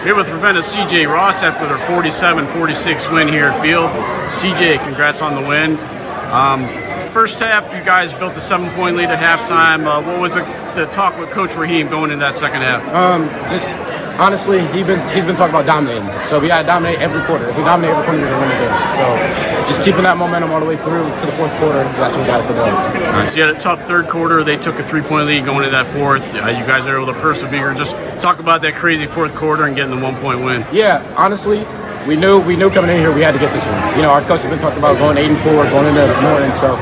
Here with Ravenna CJ Ross after their 47-46 win here at Field. CJ, congrats on the win. First half, you guys built a 7-point lead at halftime. What was the talk with Coach Rahim going into that second half? Just honestly, he's been talking about dominating. So we got to dominate every quarter. If we dominate every quarter, we're going to win the game. So just keeping that momentum all the way through to the fourth quarter, that's what we got us to do. So you had a tough third quarter. They took a 3-point lead going into that fourth. You guys are able to persevere. Just talk about that crazy fourth quarter and getting the 1-point win. Yeah, honestly, we knew coming in here we had to get this one. You know, our coach has been talking about going 8-4, going into the morning. So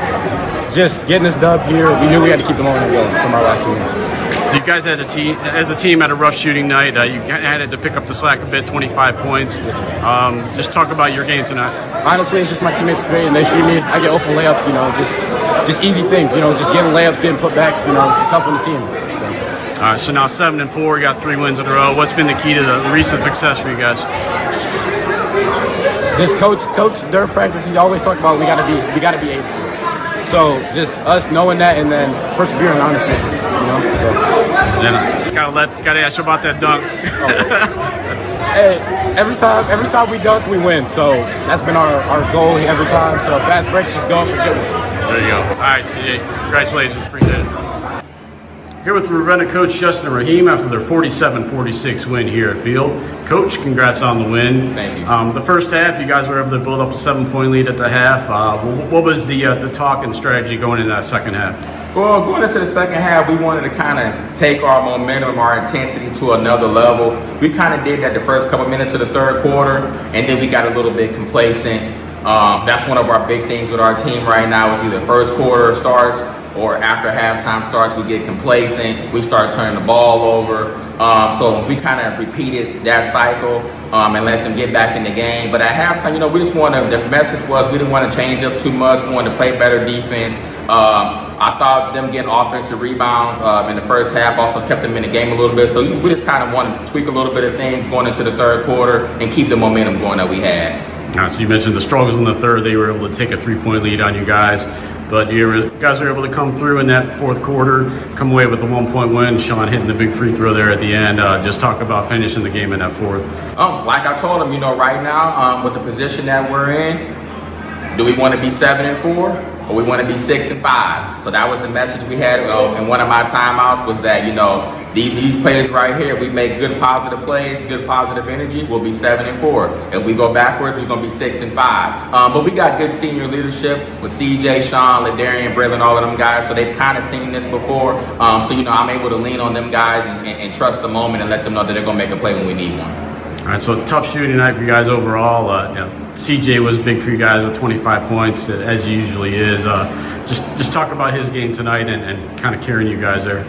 just getting this dub here, we knew we had to keep the momentum going from our last 2 wins. So you guys had as a team had a rough shooting night. You had to pick up the slack a bit, 25 points. Just talk about your game tonight. Honestly, it's just my teammates creating. They shoot me. I get open layups, you know, just easy things, you know, just getting layups, getting putbacks, you know, just helping the team. So now 7-4, you got 3 wins in a row. What's been the key to the recent success for you guys? Just coach during practice, he always talked about we gotta be 8-4. So just us knowing that and then persevering, honestly, you know. So. Gotta ask you about that dunk. Hey, every time we dunk, we win. So that's been our goal every time. So fast breaks, just go up and get one. There you go. All right, CJ, congratulations, appreciate it. Here with Ravenna coach Justin Rahim after their 47-46 win here at Field. Coach, congrats on the win. Thank you. The first half, you guys were able to build up a 7-point lead at the half. What was the talk and strategy going into that second half? Well, going into the second half, we wanted to kind of take our momentum, our intensity to another level. We kind of did that the first couple minutes of the third quarter, and then we got a little bit complacent. That's one of our big things with our team right now is either first quarter starts or after halftime starts, we get complacent. We start turning the ball over. So we kind of repeated that cycle and let them get back in the game. But at halftime, you know, we just wanted, the message was we didn't want to change up too much. We wanted to play better defense. I thought them getting offensive rebounds in the first half also kept them in the game a little bit. So we just kind of wanted to tweak a little bit of things going into the third quarter and keep the momentum going that we had. So you mentioned the struggles in the third. They were able to take a 3-point lead on you guys. But you guys were able to come through in that fourth quarter, come away with the 1-point win. Sean hitting the big free throw there at the end. Just talk about finishing the game in that fourth. Like I told him, you know, right now with the position that we're in, do we want to be 7-4? Or we want to be 6-5. So that was the message we had in one of my timeouts was that, you know, these plays right here, we make good positive plays, good positive energy, we'll be 7-4. If we go backwards, we're going to be 6-5. But we got good senior leadership with CJ, Sean, LaDarian, Braylon, all of them guys. So they've kind of seen this before. So, you know, I'm able to lean on them guys and trust the moment and let them know that they're going to make a play when we need one. All right, so tough shooting night for you guys overall. CJ was big for you guys with 25 points, as he usually is. Just talk about his game tonight and kind of carrying you guys there.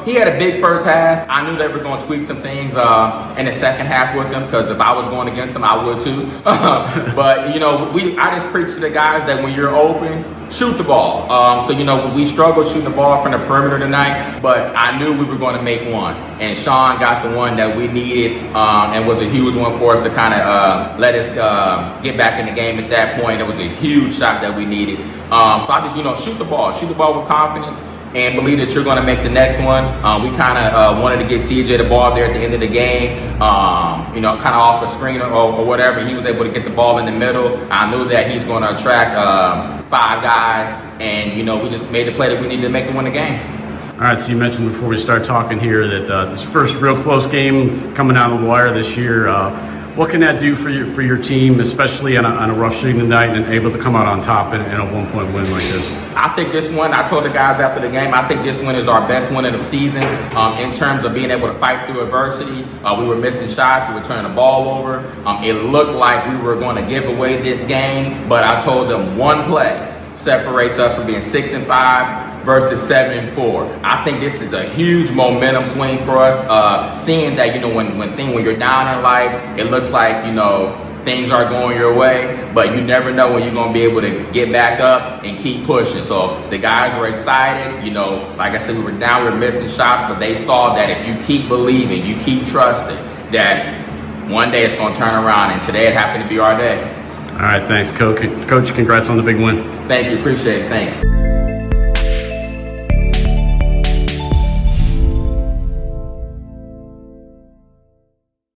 He had a big first half. I knew they were going to tweak some things in the second half with him because if I was going against him, I would too. But, you know, I just preach to the guys that when you're open, shoot the ball. So, you know, we struggled shooting the ball from the perimeter tonight, but I knew we were going to make one. And Sean got the one that we needed and was a huge one for us to kind of let us get back in the game at that point. It was a huge shot that we needed. So I just, you know, shoot the ball with confidence and believe that you're going to make the next one. We kind of wanted to get CJ the ball there at the end of the game, you know, kind of off a screen or whatever. He was able to get the ball in the middle. I knew that he's going to attract 5 guys, and, you know, we just made the play that we needed to make to win the game. All right, so you mentioned before we start talking here that this first real close game coming out of the wire this year. What can that do for your team, especially on a rough shooting night and able to come out on top in a 1-point win like this? I think this one, I told the guys after the game, I think this one is our best one of the season in terms of being able to fight through adversity. We were missing shots. We were turning the ball over. It looked like we were going to give away this game, but I told them one play separates us from being 6-5 versus 7-4. I think this is a huge momentum swing for us. Seeing that, you know, when you're down in life, it looks like, you know, things aren't going your way, but you never know when you're going to be able to get back up and keep pushing. So the guys were excited. You know, like I said, we were down, we were missing shots, but they saw that if you keep believing, you keep trusting, that one day it's going to turn around, and today it happened to be our day. All right, thanks, Coach. Coach, congrats on the big win. Thank you. Appreciate it. Thanks.